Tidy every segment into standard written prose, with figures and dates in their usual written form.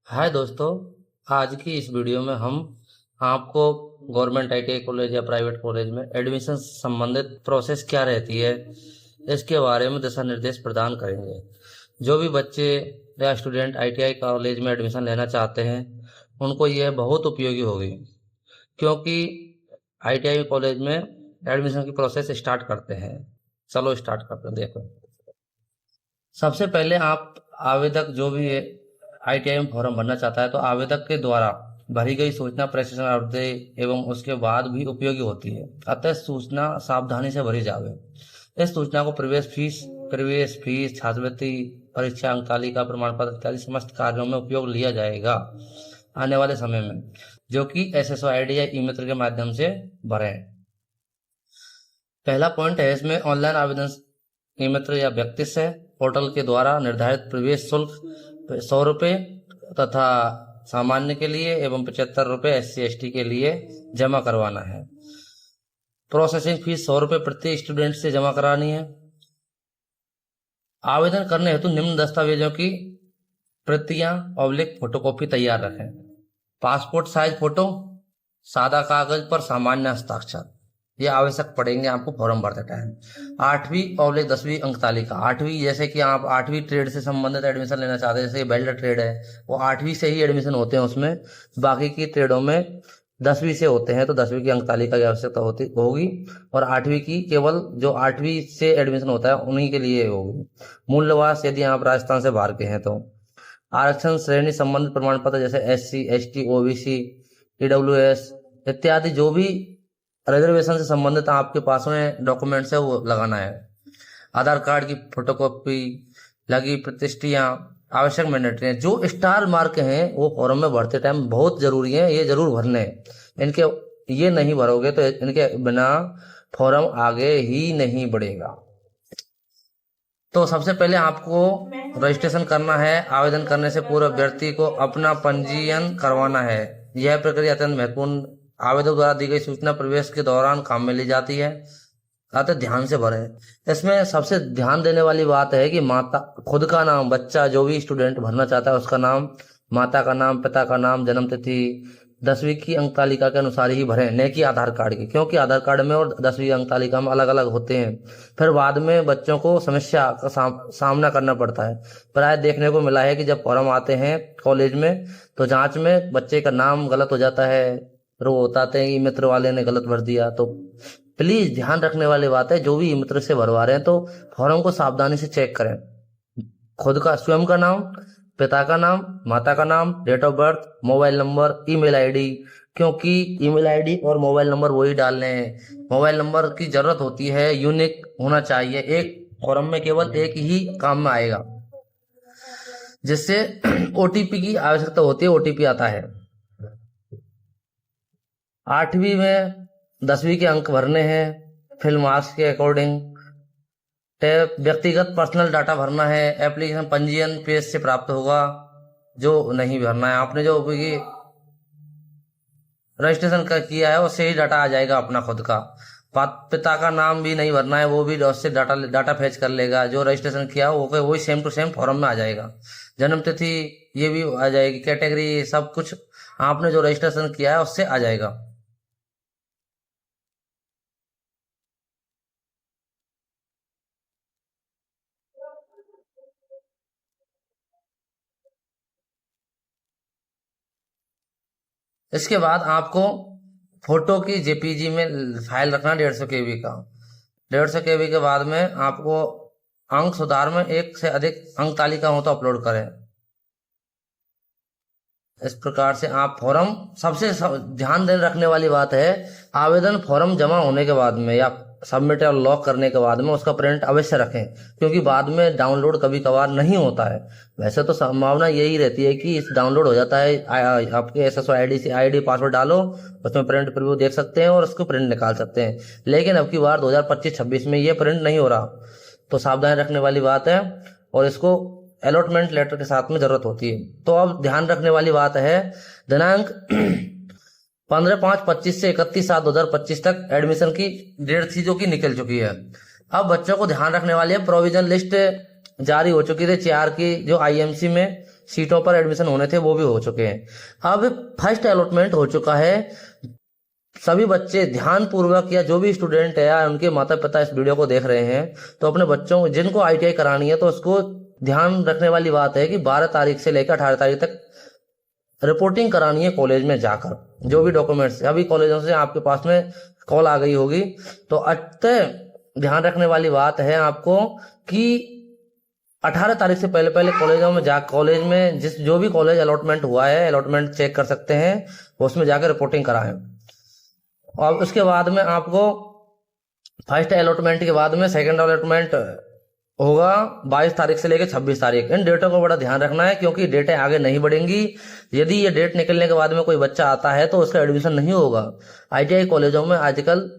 हाय दोस्तों। आज की इस वीडियो में हम आपको गवर्नमेंट आईटीआई कॉलेज या प्राइवेट कॉलेज में एडमिशन संबंधित प्रोसेस क्या रहती है इसके बारे में दिशा निर्देश प्रदान करेंगे। जो भी बच्चे या स्टूडेंट आईटीआई कॉलेज में एडमिशन लेना चाहते हैं उनको यह बहुत उपयोगी होगी, क्योंकि आईटीआई कॉलेज में एडमिशन की प्रोसेस स्टार्ट करते हैं। चलो स्टार्ट करते हैं। देखो, सबसे पहले आप आवेदक जो भी आईटीआई में फॉर्म भरना चाहता है तो आवेदक के द्वारा भरी गई सूचना प्रेषण अवधि एवं उसके बाद भी उपयोगी होती है, अतः सूचना सावधानी से भरी जावे। इस सूचना को प्रवेश फीस, छात्रवृत्ति, परीक्षा अंक तालिका, प्रमाण पत्र इत्यादि समस्त कार्यों में उपयोग लिया जाएगा आने वाले समय में, जो कि एसएसओ आईडी या ई मित्र के माध्यम से भरें। पहला पॉइंट है इसमें ऑनलाइन आवेदन ई मित्र या व्यक्ति से पोर्टल के द्वारा निर्धारित प्रवेश शुल्क 100 रुपये तथा सामान्य के लिए एवं 75 रुपये SC/ST के लिए जमा करवाना है। प्रोसेसिंग फीस 100 रुपये प्रति स्टूडेंट से जमा करानी है। आवेदन करने हेतु निम्न दस्तावेजों की प्रतियां फोटोकॉपी तैयार रखें। पासपोर्ट साइज फोटो, सादा कागज पर सामान्य हस्ताक्षर, ये आवश्यक पड़ेंगे आपको फॉर्म भरते टाइम। 8वीं/10वीं अंक तालिका, 8वीं जैसे कि आप 8वीं ट्रेड से संबंधित एडमिशन लेना चाहते हैं, जैसे बेल्ट ट्रेड है वो 8वीं से ही एडमिशन होते हैं उसमें, बाकी की ट्रेडों में 10वीं से होते हैं, तो 10वीं की अंक तालिका की आवश्यकता होगी। और 8वीं की केवल जो 8वीं से एडमिशन होता है उन्हीं के लिए होगी। मूल्यवास यदि आप राजस्थान से बाहर के हैं तो। आरक्षण श्रेणी संबंधित प्रमाण पत्र जैसे SC/ST, OBC, EWS इत्यादि जो भी रिजर्वेशन से संबंधित आपके पास में डॉक्यूमेंट्स है वो लगाना है। आधार कार्ड की फोटोकॉपी, लगी प्रतिष्ठियां आवश्यक मैंडेटरी हैं। जो स्टार मार्क हैं वो फॉर्म में भरते टाइम बहुत जरूरी है, ये जरूर भरने हैं। इनके ये नहीं भरोगे तो इनके बिना फॉर्म आगे ही नहीं बढ़ेगा। तो सबसे पहले आपको रजिस्ट्रेशन करना है। आवेदन करने से पूर्व व्यक्ति को अपना पंजीयन करवाना है। यह प्रक्रिया अत्यंत महत्वपूर्ण, आवेदक द्वारा दी गई सूचना प्रवेश के दौरान काम में ली जाती है, अतः ध्यान से भरें। इसमें सबसे ध्यान देने वाली बात है कि माता खुद का नाम, बच्चा जो भी स्टूडेंट भरना चाहता है उसका नाम, माता का नाम, पिता का नाम, जन्म तिथि 10वीं की अंक तालिका के अनुसार ही भरें, न कि आधार कार्ड की, क्योंकि आधार कार्ड में और 10वीं अंक तालिका में अलग अलग होते हैं। फिर बाद में बच्चों को समस्या का सामना करना पड़ता है। प्राय देखने को मिला है कि जब फॉर्म आते हैं कॉलेज में तो जांच में बच्चे का नाम गलत हो जाता है, फिर वो बताते हैं कि मित्र वाले ने गलत भर दिया। तो प्लीज ध्यान रखने वाली बात है, जो भी मित्र से भरवा रहे हैं तो फॉर्म को सावधानी से चेक करें। खुद का स्वयं का नाम, पिता का नाम, माता का नाम, date of birth, mobile number, email ID, क्योंकि ईमेल आईडी और मोबाइल नंबर वही डालने हैं। मोबाइल नंबर की जरूरत होती है, यूनिक होना चाहिए, एक फॉर्म में केवल एक ही काम में आएगा, जिससे OTP की आवश्यकता होती है, OTP आता है। 8वीं में 10वीं के अंक भरने हैं फिर मार्क्स के अकॉर्डिंग। व्यक्तिगत पर्सनल डाटा भरना है। एप्लीकेशन पंजीयन पेज से प्राप्त होगा, जो नहीं भरना है आपने, जो रजिस्ट्रेशन का किया है उससे ही डाटा आ जाएगा अपना खुद का। पिता का नाम भी नहीं भरना है, वो भी उससे डाटा फेच कर लेगा, जो रजिस्ट्रेशन किया हो वही सेम टू सेम फॉर्म में आ जाएगा। जन्म तिथि ये भी आ जाएगी, कैटेगरी सब कुछ आपने जो रजिस्ट्रेशन किया है उससे आ जाएगा। इसके बाद आपको फोटो की JPG में फाइल रखना 150 KB का। 150 KB के बाद में आपको अंक सुधार में 1 से अधिक अंक तालिका हो तो अपलोड करें। इस प्रकार से आप फॉर्म, सबसे ध्यान देने रखने वाली बात है, आवेदन फॉर्म जमा होने के बाद में या सबमिट और लॉक करने के बाद में उसका प्रिंट अवश्य रखें, क्योंकि बाद में डाउनलोड कभी कभार नहीं होता है। वैसे तो संभावना यही रहती है कि इस डाउनलोड हो जाता है, आपके SSO आईडी से आईडी पासवर्ड डालो, उसमें प्रिंट प्रीव्यू देख सकते हैं और उसको प्रिंट निकाल सकते हैं। लेकिन अब की बार 2025-26 में ये प्रिंट नहीं हो रहा, तो सावधानी रखने वाली बात है और इसको अलॉटमेंट लेटर के साथ में जरूरत होती है। तो अब ध्यान रखने वाली बात है, दिनांक 15/5/25 से 31/7/2025 तक एडमिशन की डेट थी, जो कि निकल चुकी है। अब बच्चों को ध्यान रखने वाली है, प्रोविजन लिस्ट जारी हो चुकी थी 4 की, जो IMC में सीटों पर एडमिशन होने थे वो भी हो चुके हैं। अब फर्स्ट अलॉटमेंट हो चुका है। सभी बच्चे ध्यान पूर्वक, या जो भी स्टूडेंट है या उनके माता पिता इस वीडियो को देख रहे हैं, तो अपने बच्चों जिनको ITI करानी है तो उसको ध्यान रखने वाली बात है कि 12 तारीख से लेकर 18 तारीख तक रिपोर्टिंग करानी है कॉलेज में जाकर। जो भी डॉक्यूमेंट्स अभी कॉलेजों से आपके पास में कॉल आ गई होगी, तो अतः ध्यान रखने वाली बात है आपको कि 18 तारीख से पहले पहले कॉलेजों में कॉलेज में जो भी कॉलेज अलॉटमेंट हुआ है, अलॉटमेंट चेक कर सकते हैं, उसमें जाकर रिपोर्टिंग कराएं। और उसके बाद में आपको फर्स्ट अलॉटमेंट के बाद में सेकंड अलॉटमेंट होगा 22 तारीख से लेकर 26 तारीख। इन डेटों को बड़ा ध्यान रखना है, क्योंकि डेटें आगे नहीं बढ़ेंगी। यदि ये डेट निकलने के बाद में कोई बच्चा आता है तो उसका एडमिशन नहीं होगा। ITI कॉलेजों में आजकल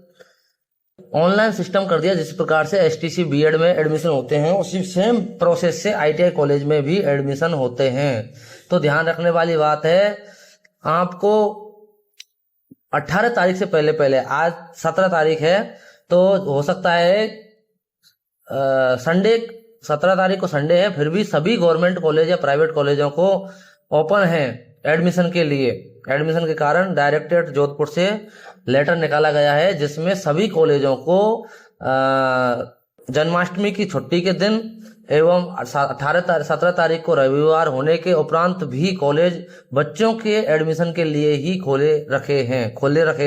ऑनलाइन सिस्टम कर दिया, जिस प्रकार से STC B.Ed में एडमिशन होते हैं, उसी सेम प्रोसेस से ITI कॉलेज में भी एडमिशन होते हैं। तो ध्यान रखने वाली बात है, आपको 18 तारीख से पहले पहले, आज 17 तारीख है, तो हो सकता है संडे, 17 तारीख को संडे है, फिर भी सभी गवर्नमेंट कॉलेज या प्राइवेट कॉलेजों को ओपन है एडमिशन के लिए। एडमिशन के कारण डायरेक्टरेट जोधपुर से लेटर निकाला गया है, जिसमें सभी कॉलेजों को जन्माष्टमी की छुट्टी के दिन एवं 17 तारीख को रविवार होने के उपरांत भी कॉलेज बच्चों के एडमिशन के लिए ही खोले रखे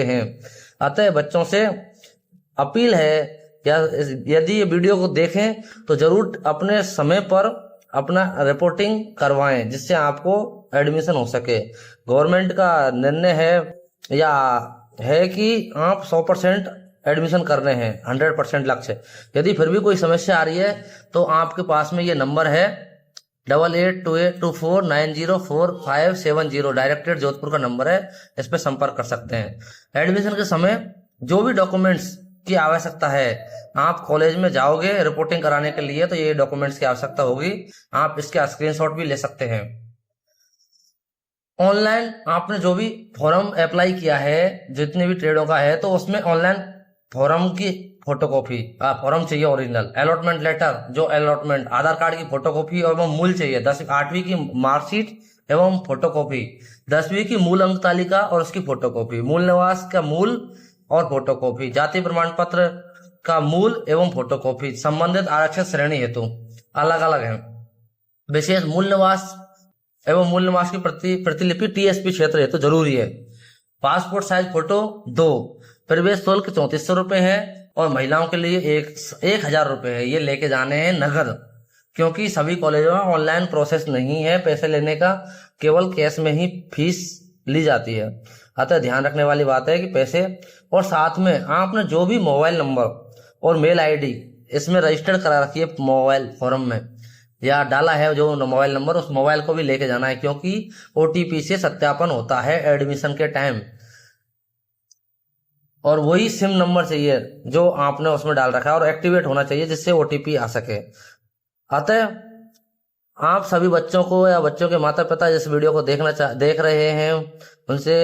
हैं। अतः बच्चों से अपील है, या यदि ये वीडियो को देखें तो जरूर अपने समय पर अपना रिपोर्टिंग करवाएं, जिससे आपको एडमिशन हो सके। गवर्नमेंट का निर्णय है कि आप 100% एडमिशन कर रहे हैं, 100% लक्ष्य। यदि फिर भी कोई समस्या आ रही है तो आपके पास में ये नंबर है 882824904570, डायरेक्टरेट जोधपुर का नंबर है, इस पर संपर्क कर सकते हैं। एडमिशन के समय जो भी डॉक्यूमेंट्स की आवश्यकता है, आप कॉलेज में जाओगे रिपोर्टिंग कराने के लिए तो ये डॉक्यूमेंट्स की आवश्यकता होगी। आप इसके स्क्रीनशॉट भी ले सकते हैं। ऑनलाइन आपने जो भी फॉर्म अप्लाई किया है, जितने भी ट्रेडों का है, तो उसमें ऑनलाइन फॉर्म की फोटोकॉपी, फॉर्म चाहिए ओरिजिनल, अलॉटमेंट लेटर, जो अलॉटमेंट, आधार कार्ड की फोटोकॉपी और मूल चाहिए, 8वीं की मार्कशीट एवं फोटोकॉपी, 10वीं की मूल अंक तालिका और उसकी फोटोकॉपी, मूल निवास का मूल और फोटोकॉपी, जाति प्रमाण पत्र का मूल एवं फोटोकॉपी, संबंधित आरक्षित श्रेणी हेतु अलग अलग है। विशेष मूल निवास एवं मूल निवास की प्रतिलिपि TSP क्षेत्र हेतु जरूरी है। Passport size photo 2। प्रवेश शुल्क 3400 रुपए है और महिलाओं के लिए 1000 रुपए है। ये लेके जाने हैं नगद, क्योंकि सभी कॉलेजों में ऑनलाइन प्रोसेस नहीं है पैसे लेने का, केवल कैश में ही फीस ली जाती है। अतः ध्यान रखने वाली बात है कि पैसे, और साथ में आपने जो भी मोबाइल नंबर और मेल ID इसमें रजिस्टर्ड करा रखी है मोबाइल फॉर्म में, या डाला है जो मोबाइल नंबर, उस मोबाइल को भी लेके जाना है, क्योंकि OTP से सत्यापन होता है एडमिशन के टाइम, और वही सिम नंबर चाहिए जो आपने उसमें डाल रखा है और एक्टिवेट होना चाहिए, जिससे OTP आ सके। अतः आप सभी बच्चों को या बच्चों के माता पिता जिस वीडियो को देख रहे हैं, उनसे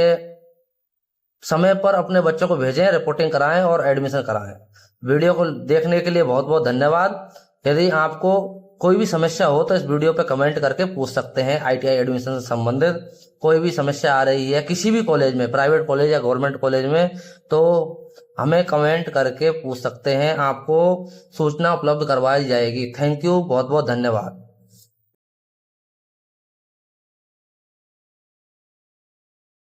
समय पर अपने बच्चों को भेजें, रिपोर्टिंग कराएं और एडमिशन कराएं। वीडियो को देखने के लिए बहुत बहुत धन्यवाद। यदि आपको कोई भी समस्या हो तो इस वीडियो पे कमेंट करके पूछ सकते हैं। ITI एडमिशन से संबंधित कोई भी समस्या आ रही है किसी भी कॉलेज में, प्राइवेट कॉलेज या गवर्नमेंट कॉलेज में, तो हमें कमेंट करके पूछ सकते हैं। आपको सूचना उपलब्ध करवाई जाएगी। थैंक यू, बहुत बहुत धन्यवाद।